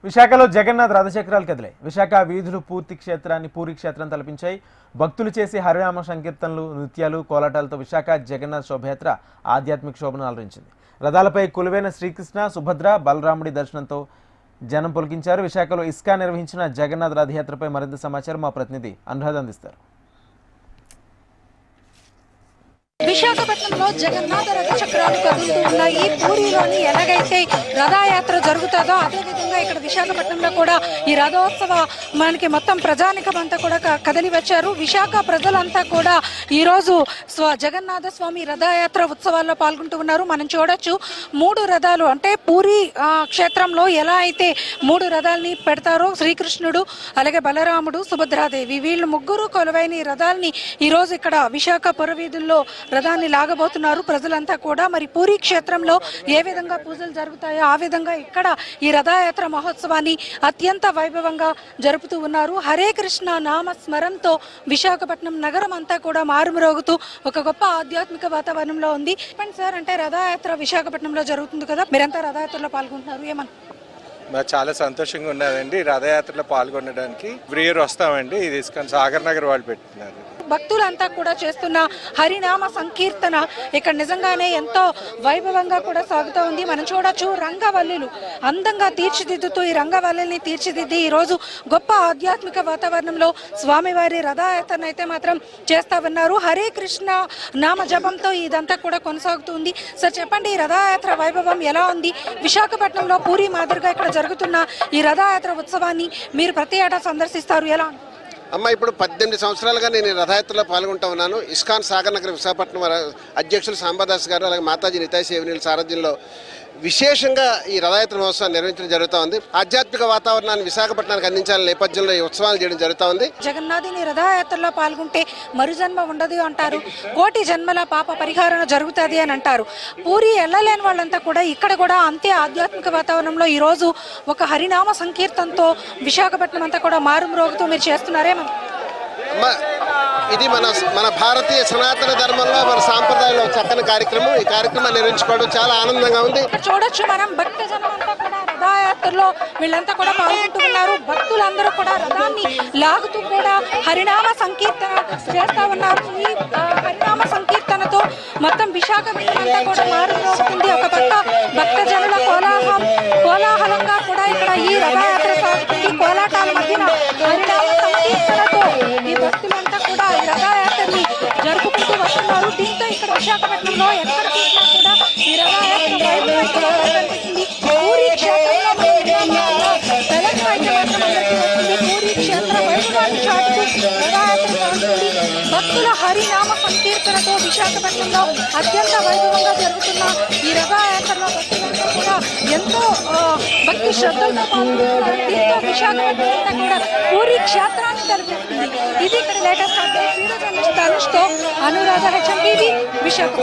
విశాఖలో జగన్నాథ్ రథచక్రాలు కదిలాయి. విశాఖ వీధులు పూరి క్షేత్రం తలపించాయి. భక్తులు చేసే హరినామ సంకీర్తనలు, నృత్యాలు, కోలాటాలతో విశాఖ జగన్నాథ్ శోభయాత్ర ఆధ్యాత్మిక శోభను అలరించింది. రథాలపై కొలువైన శ్రీకృష్ణ, సుభద్ర, బలరాముడి దర్శనంతో జనం పులకించారు. విశాఖలో ఇస్కాన్ నిర్వహించిన జగన్నాథ్ రథయాత్రపై మరింత సమాచారం మా ప్రతినిధి అనురాధ అందిస్తారు. విశాఖపట్నంలో జగన్నాథ రథ చక్రాలు కదులుతూ ఉన్నాయి. పూరిలోని ఎలాగైతే రథయాత్ర జరుగుతుందో అదేవిధంగా ఇక్కడ విశాఖపట్నంలో కూడా ఈ రథోత్సవ మనకి మొత్తం ప్రజానికం అంతా కూడా కదిలి వచ్చారు. విశాఖ ప్రజలంతా కూడా ఈరోజు జగన్నాథ స్వామి రథయాత్ర ఉత్సవాల్లో పాల్గొంటూ ఉన్నారు. మనం చూడొచ్చు 3 రథాలు, అంటే పూరి క్షేత్రంలో ఎలా అయితే 3 రథాలని పెడతారో శ్రీకృష్ణుడు, అలాగే బలరాముడు, సుభద్రాదేవి, వీళ్ళు ముగ్గురు కొలువైన ఈ రథాలని ఈరోజు ఇక్కడ విశాఖ పురవీధుల్లో రథాన్ని లాగబోతున్నారు ప్రజలంతా కూడా. మరి పూరి క్షేత్రంలో ఏ విధంగా పూజలు జరుగుతాయో ఆ విధంగా ఇక్కడ ఈ రథయాత్ర మహోత్సవాన్ని అత్యంత వైభవంగా జరుపుతూ ఉన్నారు. హరే కృష్ణ నామ స్మరణతో విశాఖపట్నం నగరం అంతా కూడా మారుమ్రోగుతూ ఒక గొప్ప ఆధ్యాత్మిక వాతావరణంలో ఉంది. చెప్పండి సార్, అంటే రథయాత్ర విశాఖపట్నంలో జరుగుతుంది కదా, మీరంతా రథయాత్రలో పాల్గొంటున్నారు, ఏమన్నా? నాకు చాలా సంతోషంగా ఉన్నదండి రథయాత్రలో పాల్గొనడానికి. ఎవ్రీ ఇయర్ వస్తామండి. ఇది ఇస్కాన్ సాగర్ నగర్ వాళ్ళు పెట్టినారు. భక్తులంతా కూడా చేస్తున్న హరినామ సంకీర్తన ఇక్కడ నిజంగానే ఎంతో వైభవంగా కూడా సాగుతూ ఉంది. మనం చూడొచ్చు రంగవల్లులు అందంగా తీర్చిదిద్దుతూ ఈ రంగవల్లుల్ని తీర్చిదిద్ది ఈరోజు గొప్ప ఆధ్యాత్మిక వాతావరణంలో స్వామివారి రథయాత్రను అయితే మాత్రం చేస్తా ఉన్నారు. హరే కృష్ణ నామ జపంతో ఇదంతా కూడా కొనసాగుతుంది. సార్ చెప్పండి, ఈ రథయాత్ర వైభవం ఎలా ఉంది? విశాఖపట్నంలో పూరి మాదిరిగా ఇక్కడ జరుగుతున్న ఈ రథయాత్ర ఉత్సవాన్ని మీరు ప్రతి ఏటా సందర్శిస్తారు, ఎలా? అమ్మ, ఇప్పుడు 18 సంవత్సరాలుగా నేను రథయాత్రలో పాల్గొంటూ ఉన్నాను. ఇస్కాన్ సాగర్ నగర్ విశాఖపట్నం అధ్యక్షులు సాంబదాస్ గారు, అలాగే మాతాజీ నితాయి సేవనీల సారథ్యంలో విశేషంగా ఈ రథయాత్ర మహోత్సవాన్ని నిర్వహించడం జరుగుతూ ఉంది. ఆధ్యాత్మిక వాతావరణాన్ని విశాఖపట్నానికి అందించాలని నేపథ్యంలో ఈ ఉత్సవాలు చేయడం జరుగుతూ ఉంది. జగన్నాథుని రథయాత్రలో పాల్గొంటే మరుజన్మ ఉండదు అంటారు, కోటి జన్మల పాప పరిహారం జరుగుతుంది అని అంటారు. పూరి వెళ్ళలేని వాళ్ళంతా కూడా ఇక్కడ కూడా అంతే ఆధ్యాత్మిక వాతావరణంలో ఈరోజు ఒక హరినామ సంకీర్తనతో విశాఖపట్నం అంతా కూడా మారుమ్రోగుతూ మీరు చేస్తున్నారేమో? ఇది మన భారతీయ సనాతన ధర్మంలో, మన సాంప్రదాయంలో చక్కని కార్యక్రమం. ఈ కార్యక్రమాన్ని నిర్వహించుకోవడం చాలా ఆనందంగా ఉంది. చూడొచ్చు మనం భక్తజనం అంతా కూడా రథయాత్రలో వీళ్ళంతా కూడా పాల్గొంటూ ఉన్నారు. భక్తులందరూ కూడా రథాన్ని లాగుతూ కూడా హరినామ సంకీర్తన చేస్తా ఉన్నారు. ఈ హరినామ సంకీర్తనతో మొత్తం విశాఖపట్నం అంతా కూడా మారుతుంది. ఒక పక్క భక్తజనుల కోలాహలంగా కూడా ఇక్కడ ఈ రథయాత్ర సాగుతుంది. కోలాటాల మధ్యన హరినామ సంకీర్తనతో ఈ భక్తులంతా కూడా ఈ రథయాత్రని జరుపుకుంటూ వస్తున్నారు. దీంతో ఇక్కడ విశాఖపట్నంలో ఎక్కడ చూసినా కూడా ఈ రథయాత్ర కనిపిస్తుంది. పూరి క్షేత్రంలో పూరి క్షేత్ర వైభవాన్ని చాటుతూ రథయాత్ర సాగుతుంది. భక్తుల హరినామ సంకీర్తనతో విశాఖపట్నంలో అత్యంత వైభవంగా జరుగుతున్న ఈ రథయాత్రలో భక్తులంతా కూడా ఎంతో భక్తి శ్రద్ధలతో పాల్గొంటున్నారు. దీంతో విశాఖపట్నం అంతా కూడా పూరి క్షేత్రాన్ని తలపిస్తుంది. ఇది ఇక్కడ latest update. Anuradha, HMTV, Visakha.